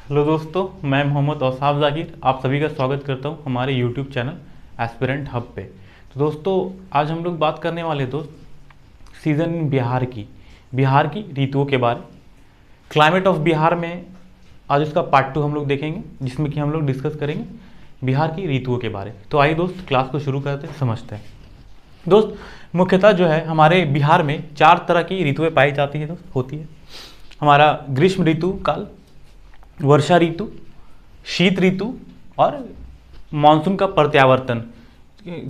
Hello दोस्तों, मैं मोहम्मद औसाफ जाकिर आप सभी का स्वागत करता हूं हमारे यूट्यूब चैनल एस्पिरेंट हब पे। तो दोस्तों, आज हम लोग बात करने वाले सीज़न बिहार की ऋतुओं के बारे। क्लाइमेट ऑफ बिहार में आज उसका पार्ट 2 हम लोग देखेंगे, जिसमें कि हम लोग डिस्कस करेंगे बिहार की ऋतुओं के बारे। तो आइए दोस्त, क्लास को शुरू करते समझते हैं। दोस्त, मुख्यतः जो है हमारे बिहार में 4 तरह की ऋतुएं पाई जाती है होती है। हमारा ग्रीष्म ऋतु काल, वर्षा ऋतु, शीत ऋतु और मानसून का प्रत्यावर्तन।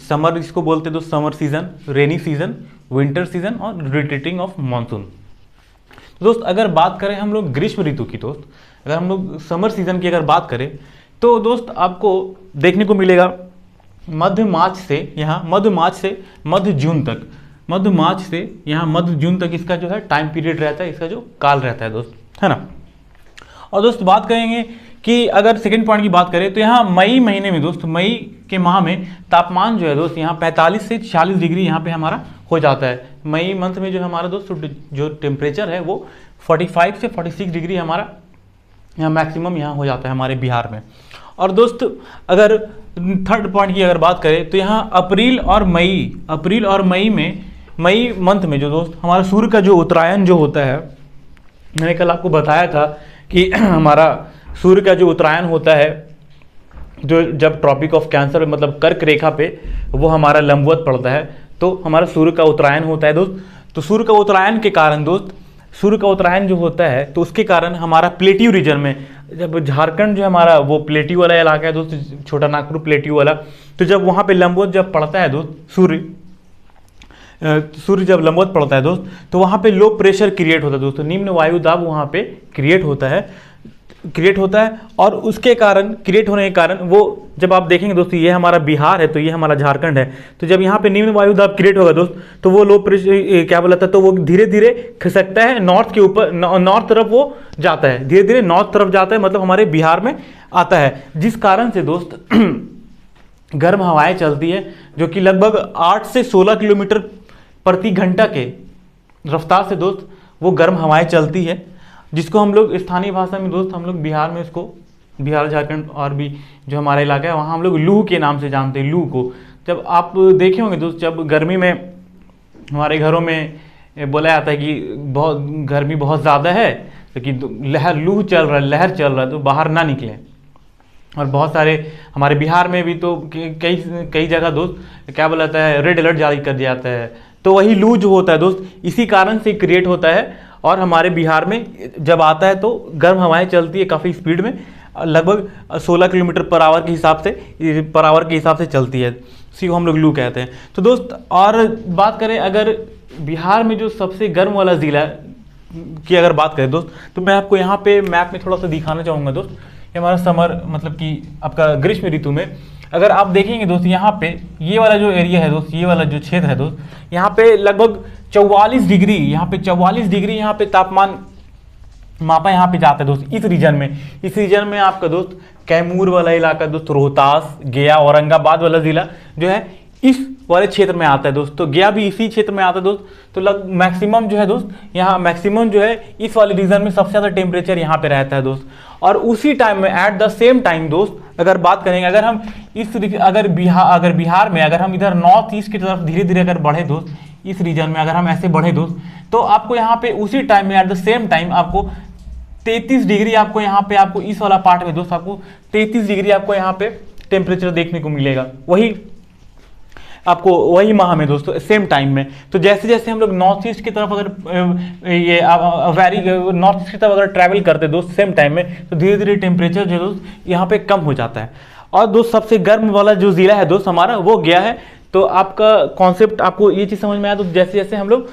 समर इसको बोलते हैं summer season, rainy season, winter season और रिट्रीटिंग ऑफ मानसून। तो दोस्त, अगर बात करें हम लोग ग्रीष्म ऋतु की, दोस्त अगर हम लोग समर सीजन की अगर बात करें तो दोस्त आपको देखने को मिलेगा मध्य मार्च से मध्य जून तक इसका जो है टाइम पीरियड रहता है, इसका जो काल रहता है दोस्त, है ना। और दोस्त बात करेंगे कि अगर सेकेंड पॉइंट की बात करें तो यहाँ मई महीने में दोस्त, मई के माह में तापमान जो है दोस्त यहाँ 45 से 46 डिग्री यहाँ पे हमारा हो जाता है। मई मंथ में जो हमारा दोस्त जो टेम्परेचर है वो 45 से 46 डिग्री हमारा यहाँ मैक्सिमम यहाँ हो जाता है हमारे बिहार में। और दोस्त अगर थर्ड पॉइंट की अगर बात करें तो यहाँ अप्रैल और मई में, मई मंथ में जो दोस्त हमारा सूर्य का जो उत्तरायण जो होता है, मैंने कल आपको बताया था कि हमारा सूर्य का जो उत्तरायण होता है, जो जब ट्रॉपिक ऑफ कैंसर मतलब कर्क रेखा पे वो हमारा लंबवत पड़ता है, तो हमारा सूर्य का उत्तरायण होता है दोस्त। तो सूर्य का उत्तरायण के कारण दोस्त, सूर्य का उत्तरायण जो होता है तो उसके कारण हमारा प्लेट्यू रीजन में, जब झारखंड जो हमारा वो प्लेट्यू वाला इलाका है दोस्त, छोटा नागपुर प्लेट्यू वाला, तो जब वहाँ पे लंबवत जब पड़ता है दोस्त सूर्य जब लंबवत पड़ता है दोस्त, तो वहाँ पे लो प्रेशर क्रिएट होता है दोस्तों, निम्न वायु दाब वहाँ पे क्रिएट होता है। और उसके कारण, क्रिएट होने के कारण वो जब आप देखेंगे दोस्तों, ये हमारा बिहार है तो ये हमारा झारखंड है, तो जब यहाँ पे निम्न वायु दाब क्रिएट होगा दोस्त, तो वो लो प्रेशर क्या बोला था, तो वो धीरे धीरे खिसकता है नॉर्थ के ऊपर, नॉर्थ तरफ वो जाता है, धीरे धीरे नॉर्थ तरफ जाता है, मतलब हमारे बिहार में आता है, जिस कारण से दोस्त गर्म हवाएं चलती है, जो कि लगभग 8 से 16 किलोमीटर प्रति घंटा के रफ्तार से दोस्त वो गर्म हवाएं चलती है, जिसको हम लोग स्थानीय भाषा में दोस्त, हम लोग बिहार में इसको, बिहार झारखंड और भी जो हमारा इलाका है वहाँ हम लोग लू के नाम से जानते हैं। लू को जब आप देखे होंगे दोस्त, जब गर्मी में हमारे घरों में बोला जाता है कि बहुत गर्मी बहुत ज़्यादा है, तो कि लू चल रहा है, लहर चल रहा है, तो बाहर ना निकलें। और बहुत सारे हमारे बिहार में भी तो कई जगह दोस्त क्या बोला जाता है, रेड अलर्ट जारी कर दिया जाता है। तो वही लू जो होता है दोस्त इसी कारण से क्रिएट होता है, और हमारे बिहार में जब आता है तो गर्म हवाएं चलती है काफ़ी स्पीड में, लगभग 16 किलोमीटर पर आवर के हिसाब से चलती है, इसी को हम लोग लू कहते हैं। तो दोस्त और बात करें अगर बिहार में जो सबसे गर्म वाला ज़िला की अगर बात करें दोस्त, तो मैं आपको यहाँ पे मैप में थोड़ा सा दिखाना चाहूँगा दोस्त। ये हमारा समर मतलब कि आपका ग्रीष्म ऋतु में अगर आप देखेंगे दोस्त, यहाँ पे ये वाला जो एरिया है दोस्त, ये वाला जो क्षेत्र है दोस्त, यहाँ पे लगभग 44 डिग्री यहाँ पे तापमान मापा यहाँ पे जाता है दोस्त। इस रीजन में आपका दोस्त कैमूर वाला इलाका दोस्त, रोहतास, गया, औरंगाबाद वाला जिला जो है इस वाले क्षेत्र में आता है दोस्त। तो गया भी इसी क्षेत्र में आता है दोस्त। तो मैक्सिमम जो है दोस्त, यहाँ मैक्सिमम जो है इस वाले रीजन में सबसे ज़्यादा टेम्परेचर यहाँ पे रहता है दोस्त। और उसी टाइम में एट द सेम टाइम दोस्त अगर बात करेंगे, अगर हम अगर बिहार में अगर हम इधर नॉर्थ ईस्ट की तरफ धीरे धीरे अगर बढ़े दोस्त, इस रीजन में अगर हम ऐसे बढ़े दोस्त, तो आपको यहाँ पे उसी टाइम में एट द सेम टाइम आपको 33 डिग्री आपको यहाँ पे, आपको इस वाला पार्ट में दोस्त आपको 33 डिग्री आपको यहाँ पे टेम्परेचर देखने को मिलेगा, वही माह में दोस्तों सेम टाइम में। तो जैसे जैसे हम लोग नॉर्थ ईस्ट की तरफ अगर नॉर्थ ईस्ट की तरफ अगर ट्रैवल करते दोस्त सेम टाइम में, तो धीरे धीरे टेम्परेचर जो दोस्त यहाँ पे कम हो जाता है। और दोस्त सबसे गर्म वाला जो जिला है दोस्त हमारा वो गया है। तो आपका कॉन्सेप्ट आपको ये चीज़ समझ में आया। तो जैसे जैसे हम लोग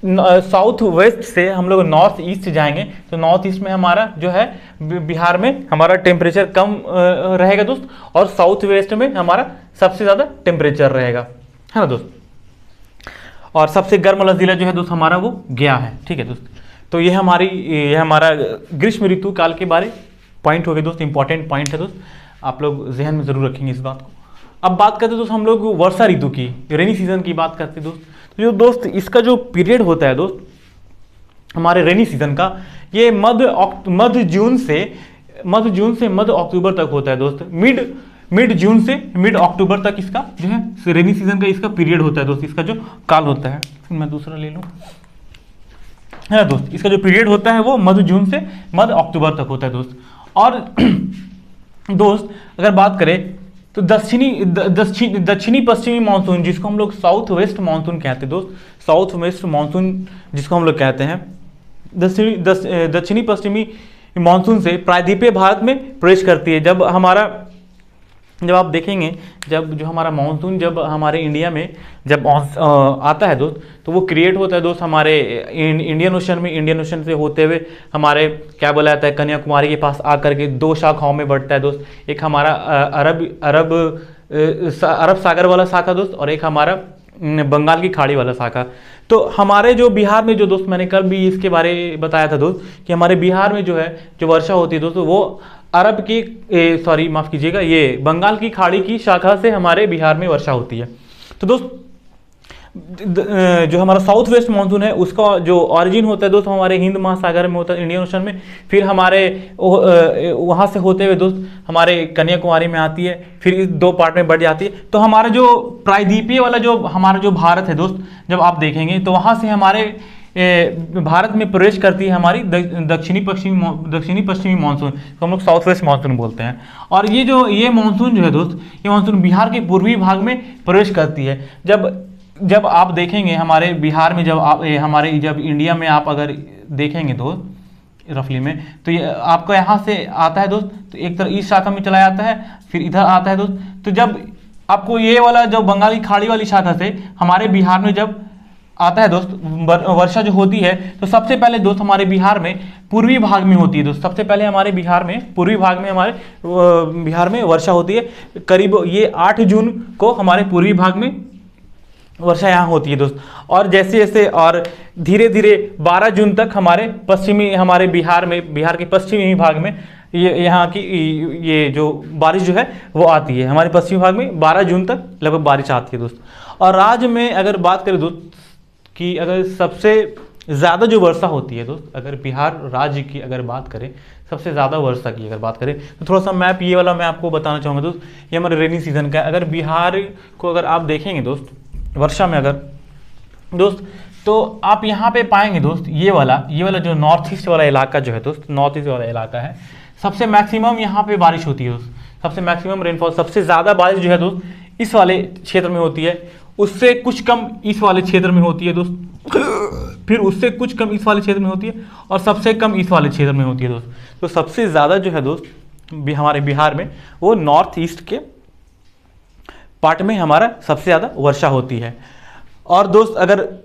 साउथ वेस्ट से हम लोग नॉर्थ ईस्ट जाएंगे, तो नॉर्थ ईस्ट में हमारा जो है बिहार में हमारा टेम्परेचर कम रहेगा दोस्त, और साउथ वेस्ट में हमारा सबसे ज़्यादा टेम्परेचर रहेगा, है ना दोस्त। और सबसे गर्म वाला जिला जो है दोस्त हमारा वो गया है, ठीक है दोस्त। तो ये हमारा ग्रीष्म ऋतु काल के बारे पॉइंट हो गए दोस्त, इंपॉर्टेंट पॉइंट है दोस्त, आप लोग जहन में जरूर रखेंगे इस बात को। अब बात करते दोस्त हम लोग वर्षा ऋतु की, रेनी सीजन की बात करते दोस्त। तो जो दोस्त इसका जो पीरियड होता है दोस्त हमारे रेनी सीजन का, ये मध्य जून से मध्य जून से मध्य अक्टूबर तक होता है दोस्त। मिड जून से मिड अक्टूबर तक इसका जो है रेनी सीजन का इसका पीरियड होता है दोस्त, इसका जो काल होता है। मैं दूसरा ले लूँ, है दोस्त, इसका जो पीरियड होता है वो मध्य जून से मध्य अक्टूबर तक होता है दोस्त। और दोस्त अगर बात करें तो दक्षिणी पश्चिमी मानसून, जिसको हम लोग साउथ वेस्ट मानसून कहते हैं दोस्त, साउथ वेस्ट मानसून जिसको हम लोग कहते हैं, दक्षिणी पश्चिमी मानसून से प्रायद्वीपीय भारत में प्रवेश करती है। जब आप देखेंगे जब जो हमारा मानसून जब हमारे इंडिया में जब आता है दोस्त, तो वो क्रिएट होता है दोस्त हमारे इंडियन ओशन में। इंडियन ओशन से होते हुए हमारे क्या बोला जाता है, कन्याकुमारी के पास आकर के 2 शाखाओं में बढ़ता है दोस्त। एक हमारा अरब सागर वाला शाखा दोस्त, और एक हमारा बंगाल की खाड़ी वाला शाखा। तो हमारे जो बिहार में जो दोस्त, मैंने कल भी इसके बारे बताया था दोस्त, कि हमारे बिहार में जो है जो वर्षा होती है दोस्तों, वो अरब की माफ़ कीजिएगा, ये बंगाल की खाड़ी की शाखा से हमारे बिहार में वर्षा होती है। तो दोस्त जो हमारा साउथ वेस्ट मानसून है उसका जो ऑरिजिन होता है दोस्त हमारे हिंद महासागर में होता है, इंडियन ओशन में। फिर हमारे वहाँ से होते हुए दोस्त हमारे कन्याकुमारी में आती है, फिर इस 2 पार्ट में बढ़ जाती है। तो हमारा जो प्रायद्वीपीय वाला जो हमारा जो भारत है दोस्त, जब आप देखेंगे तो वहाँ से हमारे भारत में प्रवेश करती है हमारी दक्षिणी पश्चिमी मानसून, तो हम लोग साउथ वेस्ट मानसून बोलते हैं। और ये मानसून जो है दोस्त, ये मानसून बिहार के पूर्वी भाग में प्रवेश करती है। जब आप देखेंगे हमारे बिहार में, जब इंडिया में आप अगर देखेंगे दोस्त रफली में, तो ये आपका यहाँ से आता है दोस्त, तो एक तरह इस शाखा में चला जाता है, फिर इधर आता है दोस्त। तो जब आपको ये वाला जो बंगाली खाड़ी वाली शाखा से हमारे बिहार में जब आता है दोस्त वर्षा जो होती है, तो सबसे पहले दोस्त हमारे बिहार में पूर्वी भाग में होती है दोस्त। सबसे पहले हमारे बिहार में पूर्वी भाग में बिहार में वर्षा होती है। करीब ये 8 जून को हमारे पूर्वी भाग में वर्षा यहाँ होती है दोस्त। और जैसे जैसे और धीरे धीरे 12 जून तक हमारे बिहार के पश्चिमी भाग में यहाँ की ये जो बारिश जो है वो आती है। हमारे पश्चिमी भाग में 12 जून तक लगभग बारिश आती है दोस्त। और राज्य में अगर बात करें दोस्त कि अगर सबसे ज़्यादा जो वर्षा होती है दोस्त, अगर बिहार राज्य की अगर बात करें सबसे ज़्यादा वर्षा की अगर बात करें, तो थोड़ा सा मैप ये वाला मैं आपको बताना चाहूँगा दोस्त। ये हमारे रेनी सीजन का है। अगर बिहार को अगर आप देखेंगे दोस्त वर्षा में अगर दोस्त, तो आप यहाँ पे पाएंगे दोस्त ये वाला जो नॉर्थ ईस्ट वाला इलाका जो है दोस्त, नॉर्थ ईस्ट वाला इलाका है, सबसे मैक्सिमम यहाँ पे बारिश होती है दोस्त। सबसे मैक्सिमम रेनफॉल, सबसे ज़्यादा बारिश जो है दोस्त इस वाले क्षेत्र में होती है, उससे कुछ कम इस वाले क्षेत्र में होती है दोस्त, फिर उससे कुछ कम इस वाले क्षेत्र में होती है, और सबसे कम इस वाले क्षेत्र में होती है दोस्त। तो सबसे ज़्यादा जो है दोस्त हमारे बिहार में वो नॉर्थ ईस्ट के पार्ट में हमारा सबसे ज़्यादा वर्षा होती है। और दोस्त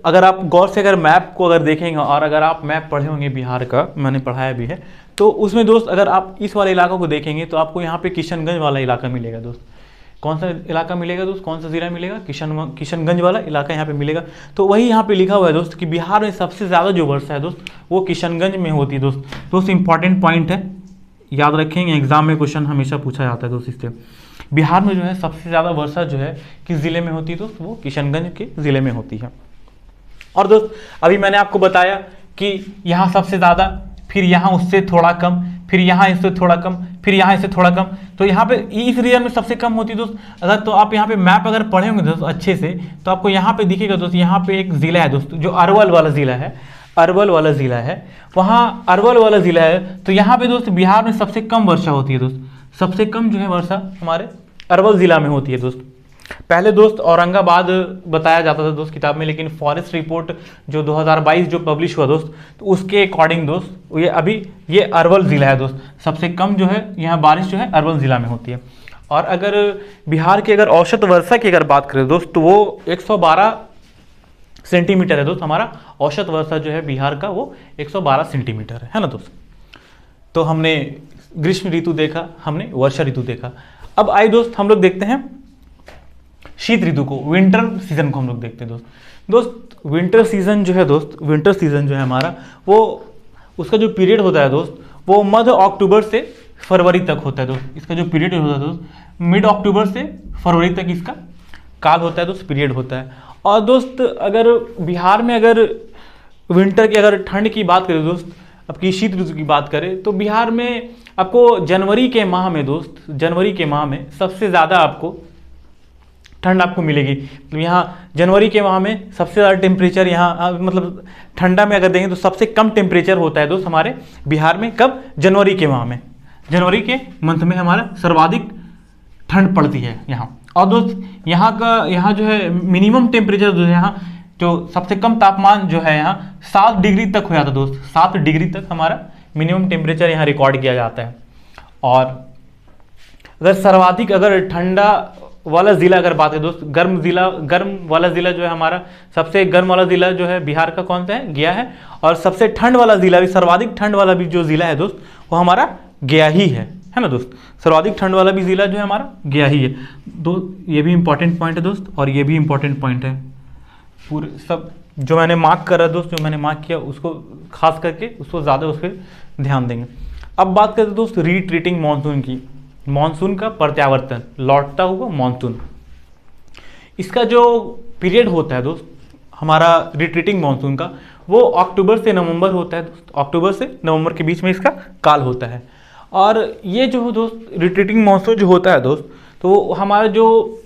अगर आप गौर से अगर मैप को अगर देखेंगे, और अगर आप मैप पढ़े होंगे बिहार का, मैंने पढ़ाया भी है, तो उसमें दोस्त अगर आप इस वाले इलाकों को देखेंगे तो आपको यहाँ पे किशनगंज वाला इलाका मिलेगा दोस्त। कौन सा इलाका मिलेगा दोस्त, कौन सा ज़िला मिलेगा? किशनगंज वाला इलाका यहाँ पे मिलेगा। तो वही यहाँ पे लिखा हुआ है दोस्त कि बिहार में सबसे ज़्यादा जो वर्षा है दोस्त वो किशनगंज में होती है दोस्त इंपॉर्टेंट पॉइंट है, याद रखेंगे, एग्जाम में क्वेश्चन हमेशा पूछा जाता है दोस्त इससे। बिहार में जो है सबसे ज़्यादा वर्षा जो है किस ज़िले में होती है दोस्त, वो किशनगंज के ज़िले में होती है। और दोस्त अभी मैंने आपको बताया कि यहाँ सबसे ज़्यादा, फिर यहाँ उससे थोड़ा कम, फिर यहाँ इससे थोड़ा कम, फिर यहाँ इससे थोड़ा कम। तो यहाँ पे इस रीजन में सबसे कम होती है दोस्त। अगर तो आप यहाँ पे मैप अगर पढ़े होंगे दोस्त अच्छे से, तो आपको यहाँ पे दिखेगा दोस्त, यहाँ पे एक ज़िला है दोस्त जो अरवल वाला ज़िला है, अरवल वाला ज़िला है, वहाँ अरवल वाला ज़िला है। तो यहाँ पे दोस्त बिहार में सबसे कम वर्षा होती है दोस्त, सबसे कम जो है वर्षा हमारे अरवल ज़िला में होती है दोस्त। पहले दोस्त औरंगाबाद बताया जाता था दोस्त किताब में, लेकिन फॉरेस्ट रिपोर्ट जो 2022 जो पब्लिश हुआ दोस्त, तो उसके अकॉर्डिंग दोस्त ये अरवल ज़िला है दोस्त। सबसे कम जो है यहाँ बारिश जो है अरवल ज़िला में होती है। और अगर बिहार की अगर औसत वर्षा की अगर बात करें दोस्त, तो वो 112 सेंटीमीटर है दोस्त। हमारा औसत वर्षा जो है बिहार का वो 112 सेंटीमीटर है ना दोस्त। तो हमने ग्रीष्म ऋतु देखा, हमने वर्षा ऋतु देखा। अब आइए दोस्त हम लोग देखते हैं शीत ऋतु को, विंटर सीजन को हम लोग देखते हैं दोस्त। विंटर सीजन जो है हमारा, वो उसका जो पीरियड होता है दोस्त वो मध्य अक्टूबर से फरवरी तक होता है दोस्त। इसका जो पीरियड होता है दोस्त मिड अक्टूबर से फरवरी तक इसका काल होता है दोस्त, पीरियड होता है। और दोस्त अगर बिहार में अगर विंटर की अगर ठंड की बात करें दोस्त, आपकी शीत ऋतु की बात करें तो बिहार में आपको जनवरी के माह में दोस्त, जनवरी के माह में सबसे ज़्यादा आपको ठंड आपको मिलेगी। तो यहाँ जनवरी के माह में सबसे ज़्यादा टेम्परेचर यहाँ मतलब ठंडा में अगर देखें तो सबसे कम टेम्परेचर होता है दोस्त हमारे बिहार में। कब? जनवरी के माह में, जनवरी के मंथ में हमारा सर्वाधिक ठंड पड़ती है यहाँ। और दोस्त यहाँ जो है मिनिमम टेम्परेचर जो है यहाँ जो सबसे कम तापमान जो है यहाँ 7 डिग्री तक हो जाता है दोस्त, 7 डिग्री तक हमारा मिनिमम टेम्परेचर यहाँ रिकॉर्ड किया जाता है। और अगर सर्वाधिक अगर ठंडा वाला ज़िला अगर बात है दोस्त, गर्म वाला ज़िला जो है हमारा, सबसे गर्म वाला ज़िला जो है बिहार का कौन सा है? गया है। और सबसे ठंड वाला ज़िला भी, सर्वाधिक ठंड वाला भी जो ज़िला है दोस्त वो हमारा गया ही है ना दोस्त। सर्वाधिक ठंड वाला भी ज़िला जो है हमारा गया ही है। ये भी इंपॉर्टेंट पॉइंट है दोस्त, और ये भी इंपॉर्टेंट पॉइंट है। पूरे सब जो मैंने मार्क करा दोस्त, जो मैंने मार्क किया उसको खास करके उसको ज़्यादा उस पर ध्यान देंगे। अब बात करते दोस्त रिट्रीटिंग मानसून की। मानसून का प्रत्यावर्तन, लौटता हुआ मानसून, इसका जो पीरियड होता है दोस्त हमारा रिट्रीटिंग मानसून का, वो अक्टूबर से नवंबर होता है दोस्त। अक्टूबर से नवंबर के बीच में इसका काल होता है। और ये जो दोस्त रिट्रीटिंग मानसून जो होता है दोस्त, तो हमारा जो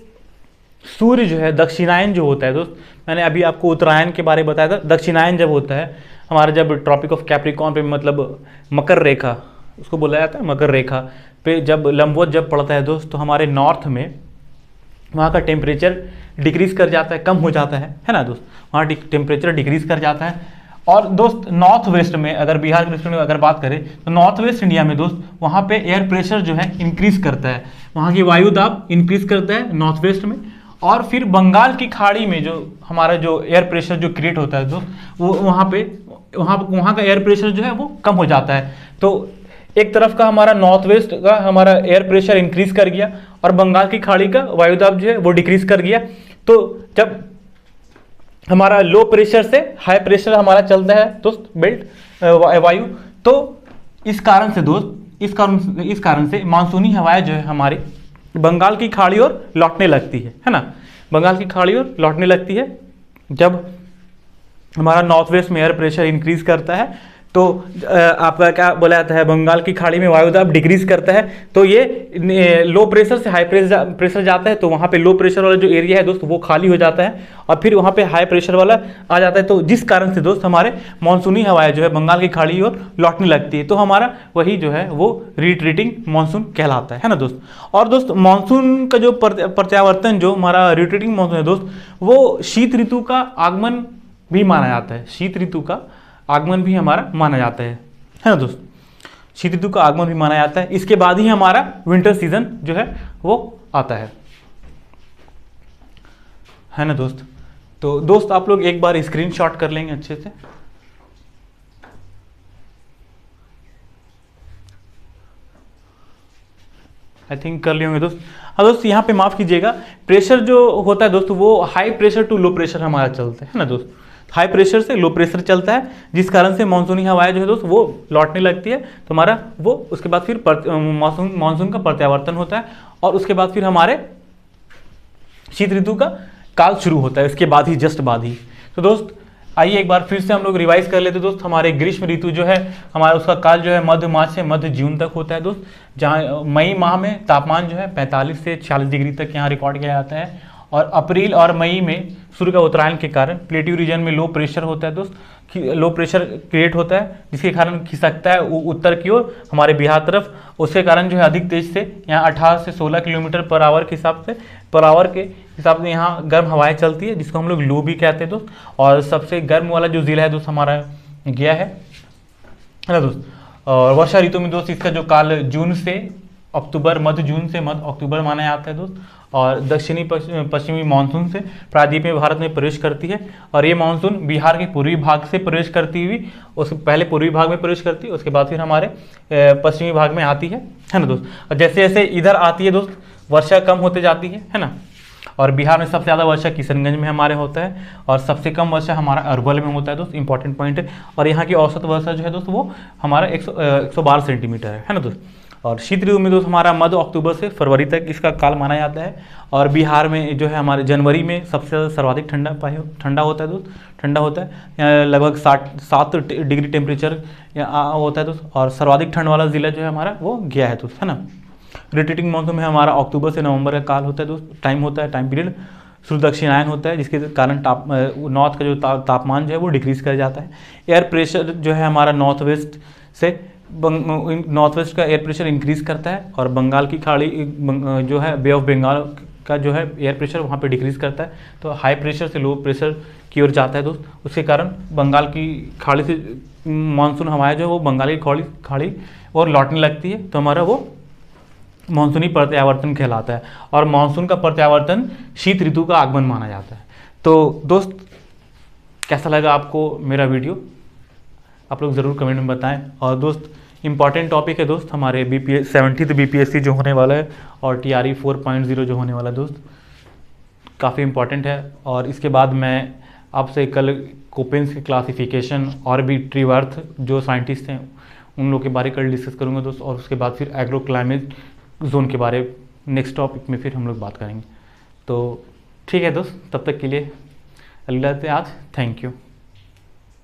सूर्य जो है दक्षिणायन जो होता है दोस्त, मैंने अभी आपको उत्तरायण के बारे में बताया था। दक्षिणायन जब होता है हमारा, जब ट्रॉपिक ऑफ कैप्रिकॉर्न पे मतलब मकर रेखा उसको बोला जाता है, मकर रेखा पे जब लंबवत जब पड़ता है दोस्त, तो हमारे नॉर्थ में वहाँ का टेम्परेचर डिक्रीज़ कर जाता है, कम हो जाता है ना दोस्त। वहाँ टेम्परेचर डिक्रीज़ कर जाता है। और दोस्त नॉर्थ वेस्ट में अगर बिहार के में अगर बात करें तो नॉर्थ वेस्ट इंडिया में दोस्त वहाँ पे एयर प्रेशर जो है इंक्रीज़ करता है, वहाँ की वायु दाब इंक्रीज़ करता है नॉर्थ वेस्ट में। और फिर बंगाल की खाड़ी में जो हमारा जो एयर प्रेशर जो क्रिएट होता है दोस्त, वो वहाँ का एयर प्रेशर जो है वो कम हो जाता है। तो एक तरफ का हमारा नॉर्थ वेस्ट का हमारा एयर प्रेशर इंक्रीज कर गया और बंगाल की खाड़ी का वायुदाब जो है वो डिक्रीज कर गया। तो जब हमारा लो प्रेशर से हाई प्रेशर हमारा चलता है दोस्त बेल्ट वायु, तो इस कारण से दोस्त इस कारण से मानसूनी हवाएं जो है हमारी बंगाल की खाड़ी ओर लौटने लगती है ना। बंगाल की खाड़ी ओर लौटने लगती है जब हमारा नॉर्थ वेस्ट में एयर प्रेशर इंक्रीज करता है। तो आपका क्या बोला जाता है, बंगाल की खाड़ी में वायुदाब डिक्रीज करता है, तो ये लो प्रेशर से हाई प्रेशर जाता है। तो वहाँ पे लो प्रेशर वाला जो एरिया है दोस्त वो खाली हो जाता है और फिर वहाँ पे हाई प्रेशर वाला आ जाता है। तो जिस कारण से दोस्त हमारे मानसूनी हवाएं जो है बंगाल की खाड़ी ओर लौटने लगती है। तो हमारा वही जो है वो रिट्रीटिंग मानसून कहलाता है ना दोस्त। और दोस्त मानसून का जो प्रत्यावर्तन जो हमारा रिट्रीटिंग मानसून है दोस्त, वो शीत ऋतु का आगमन भी माना जाता है। शीत ऋतु का आगमन भी हमारा माना जाता है ना दोस्त। शीत ऋतु का आगमन भी माना जाता है। इसके बाद ही हमारा विंटर सीजन जो है वो आता है ना दोस्त। तो दोस्त आप लोग एक बार स्क्रीनशॉट कर लेंगे अच्छे से। आई थिंक कर लिए होंगे दोस्त। हाँ दोस्त, यहाँ पे माफ कीजिएगा, प्रेशर जो होता है दोस्त वो high pressure to low pressure हमारा चलता है ना दोस्त। हाई प्रेशर से लो प्रेशर चलता है, जिस कारण से मानसूनी हवाएं जो है दोस्त वो लौटने लगती है। तो हमारा वो उसके बाद फिर मानसून का प्रत्यावर्तन होता है और उसके बाद फिर हमारे शीत ऋतु का काल शुरू होता है, इसके बाद ही जस्ट बाद ही। तो दोस्त आइए एक बार फिर से हम लोग रिवाइज कर लेते दोस्त। हमारे ग्रीष्म ऋतु जो है हमारा उसका काल जो है मध्य मार्च से मध्य जून तक होता है दोस्त, जहाँ मई माह में तापमान जो है 45 से 46 डिग्री तक यहाँ रिकॉर्ड किया जाता है। और अप्रैल और मई में सूर्य का उत्तरायण के कारण प्लेट्यू रीजन में लो प्रेशर होता है दोस्त, लो प्रेशर क्रिएट होता है, जिसके कारण खिसकता है उत्तर की ओर हमारे बिहार तरफ। उसके कारण जो है अधिक तेज से यहाँ 18 से 16 किलोमीटर पर आवर के हिसाब से यहाँ गर्म हवाएं चलती है, जिसको हम लोग लू भी कहते हैं दोस्त। और सबसे गर्म वाला जो जिला है दोस्त हमारा गया है ना दोस्त। और वर्षा ऋतु में दोस्त इसका जो काल जून से अक्टूबर, मध्य जून से मध्य अक्टूबर माना जाता है दोस्त। और दक्षिणी पश्चिमी मानसून से प्रायद्वीपीय भारत में प्रवेश करती है। और ये मानसून बिहार के पूर्वी भाग से प्रवेश करती हुई उसके पहले पूर्वी भाग में प्रवेश करती है, उसके बाद फिर हमारे पश्चिमी भाग में आती है ना दोस्त। और जैसे जैसे इधर आती है दोस्त वर्षा कम होते जाती है ना। और बिहार में सबसे ज़्यादा वर्षा किशनगंज में हमारे होता है और सबसे कम वर्षा हमारा अरवल में होता है दोस्त, इंपॉर्टेंट पॉइंट है। और यहाँ की औसत वर्षा जो है दोस्त वो हमारा 112 सेंटीमीटर है ना दोस्त। और शीत ऋतु में दोस्त हमारा मध्य अक्टूबर से फरवरी तक इसका काल माना जाता है। और बिहार में जो है हमारे जनवरी में सबसे ज़्यादा सर्वाधिक ठंडा होता है दोस्त, ठंडा होता है, लगभग 7 डिग्री टेम्परेचर होता है दोस्त। और सर्वाधिक ठंड वाला जिला जो है हमारा वो गया है दोस्त, है ना। रोटेटिंग मॉनसून में हमारा अक्टूबर से नवंबर का काल होता है दोस्त, टाइम होता है, टाइम पीरियड। सूर्य दक्षिणायन होता है जिसके कारण नॉर्थ का जो तापमान जो है वो डिक्रीज कर जाता है। एयर प्रेशर जो है हमारा नॉर्थ वेस्ट का एयर प्रेशर इंक्रीज करता है, और बंगाल की खाड़ी जो है बे ऑफ बंगाल का जो है एयर प्रेशर वहाँ पे डिक्रीज करता है। तो हाई प्रेशर से लो प्रेशर की ओर जाता है दोस्त, उसके कारण बंगाल की खाड़ी से मानसून हवाएं जो है वो बंगाल की खाड़ी और लौटने लगती है, तो हमारा वो मानसूनी प्रत्यावर्तन कहलाता है। और मानसून का प्रत्यावर्तन शीत ऋतु का आगमन माना जाता है। तो दोस्त कैसा लगा आपको मेरा वीडियो, आप लोग ज़रूर कमेंट में बताएं। और दोस्त इंपॉर्टेंट टॉपिक है दोस्त, हमारे BPS 70th BPSC जो होने वाला है और TRE 4.0 जो होने वाला है दोस्त, काफ़ी इंपॉर्टेंट है। और इसके बाद मैं आपसे कल कोपेंस की क्लासिफिकेशन और भी ट्री अर्थ जो साइंटिस्ट हैं उन लोग के बारे में कल डिस्कस करूँगा दोस्त। और उसके बाद फिर एग्रो क्लाइमेट जोन के बारे नेक्स्ट टॉपिक में फिर हम लोग बात करेंगे। तो ठीक है दोस्त, तब तक के लिए अलविदा आज, थैंक यू।